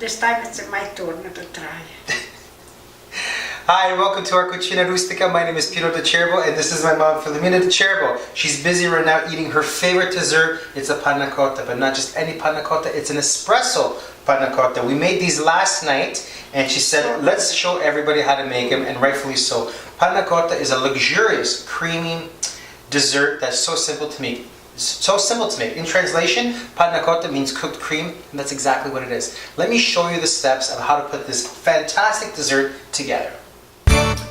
This time it's my turn to try. Hi, welcome to our Cucina Rustica. My name is Pino de Cerbo, and this is my mom, Filomena de Cerbo. She's busy right now eating her favorite dessert. It's a panna cotta, but not just any panna cotta, it's an espresso panna cotta. We made these last night, and she said, let's show everybody how to make them, and rightfully so. Panna cotta is a luxurious, creamy dessert that's so simple to make. In translation, panna cotta means cooked cream, and that's exactly what it is. Let me show you the steps of how to put this fantastic dessert together.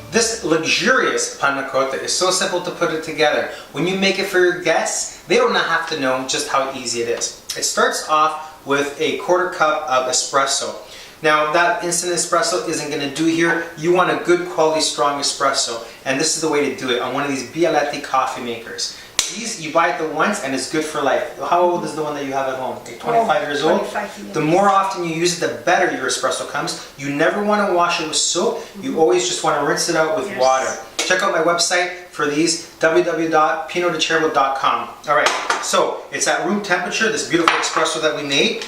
This luxurious panna cotta is so simple to put it together. When you make it for your guests, they don't have to know just how easy it is. It starts off with a 1/4 cup of espresso. Now that instant espresso isn't going to do here. You want a good quality strong espresso, and this is the way to do it on one of these Bialetti coffee makers. These, you buy it the once and it's good for life. How old is the one that you have at home? Like 25 years old? 25 years. The more often you use it, the better your espresso comes. You never want to wash it with soap. You always just want to rinse it out with water. Check out my website for these, www.pinodecerbo.com. Alright, so it's at room temperature, this beautiful espresso that we made.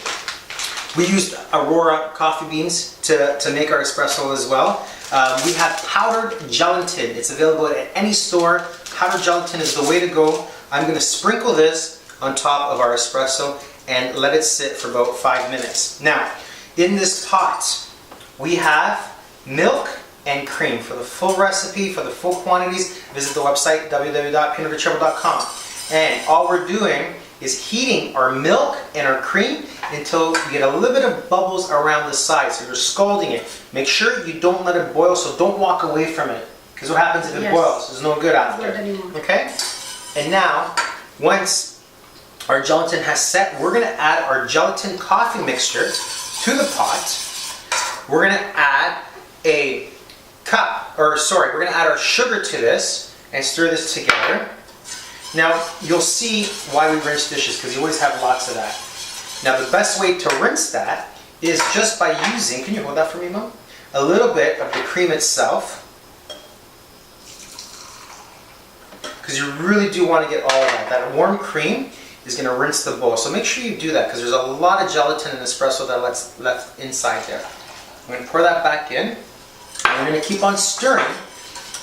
We used Aurora coffee beans to make our espresso as well. We have powdered gelatin. It's available at any store. Powdered gelatin is the way to go. I'm going to sprinkle this on top of our espresso and let it sit for about 5 minutes. Now, in this pot, we have milk and cream. For the full recipe, for the full quantities, visit the website www.pinodecerbo.com. And all we're doing is heating our milk and our cream until you get a little bit of bubbles around the sides. So you're scalding it. Make sure you don't let it boil, so don't walk away from it. Because what happens if it boils? It's no good after. Okay? And now, once our gelatin has set, we're going to add our gelatin coffee mixture to the pot. We're going to add we're going to add our sugar to this and stir this together. Now, you'll see why we rinse dishes, because you always have lots of that. Now, the best way to rinse that is just by using, can you hold that for me, Mom? A little bit of the cream itself. Because you really do want to get all of that. That warm cream is going to rinse the bowl. So make sure you do that, because there's a lot of gelatin and espresso that's left inside there. I'm going to pour that back in, and we're going to keep on stirring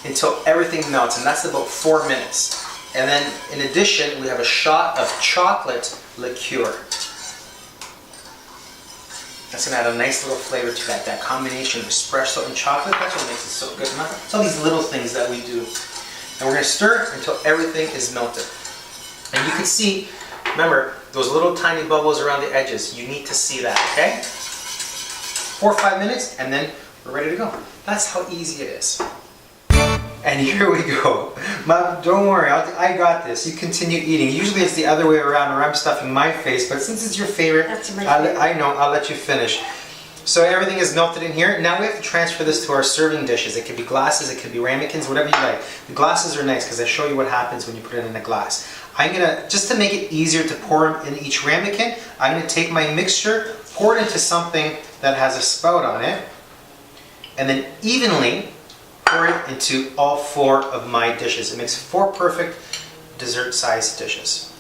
until everything melts, and that's about 4 minutes. And then, in addition, we have a shot of chocolate liqueur. That's going to add a nice little flavor to that. That combination of espresso and chocolate, that's what makes it so good. It's all these little things that we do. And we're going to stir it until everything is melted. And you can see, remember, those little tiny bubbles around the edges. You need to see that, okay? 4 or 5 minutes, and then we're ready to go. That's how easy it is. And here we go. Mom, don't worry, I got this. You continue eating. Usually it's the other way around, or I'm stuffing my face, but since it's your favorite, I know, I'll let you finish. So everything is melted in here. Now we have to transfer this to our serving dishes. It could be glasses, it could be ramekins, whatever you like. The glasses are nice because I show you what happens when you put it in a glass. I'm gonna, just to make it easier to pour them in each ramekin, I'm gonna take my mixture, pour it into something that has a spout on it, and then evenly pour it into all 4 of my dishes. It makes 4 perfect dessert-sized dishes.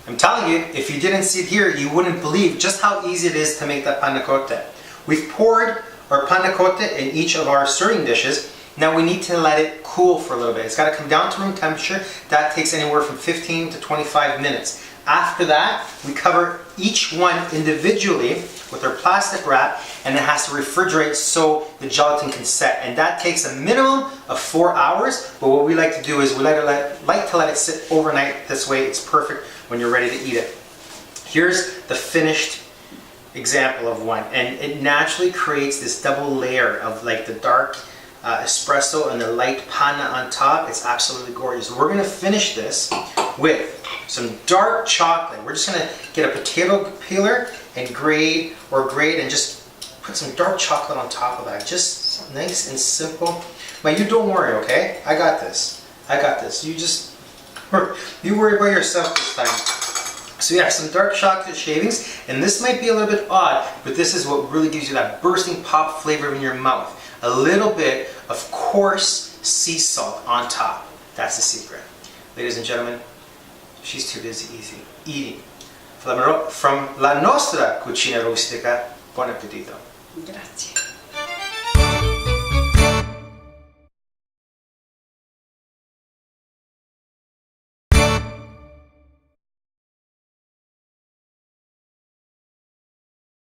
I'm telling you, if you didn't see it here, you wouldn't believe just how easy it is to make that panna cotta. We've poured our panna cotta in each of our serving dishes. Now we need to let it cool for a little bit. It's got to come down to room temperature. That takes anywhere from 15 to 25 minutes. After that, we cover each one individually with our plastic wrap, and it has to refrigerate so the gelatin can set. And that takes a minimum of 4 hours, but what we like to do is we like to let it sit overnight. This way it's perfect when you're ready to eat it. Here's the finished example of one, and it naturally creates this double layer of like the dark espresso and the light panna on top. It's absolutely gorgeous. We're going to finish this with some dark chocolate. We're just going to get a potato peeler and grate and just put some dark chocolate on top of that. Just nice and simple. Now you don't worry, okay? I got this. I got this. You worry about yourself this time. So yeah, some dark chocolate shavings, and this might be a little bit odd, but this is what really gives you that bursting pop flavor in your mouth. A little bit of coarse sea salt on top. That's the secret. Ladies and gentlemen, she's too busy eating. From la nostra cucina rustica, Buon appetito. Grazie.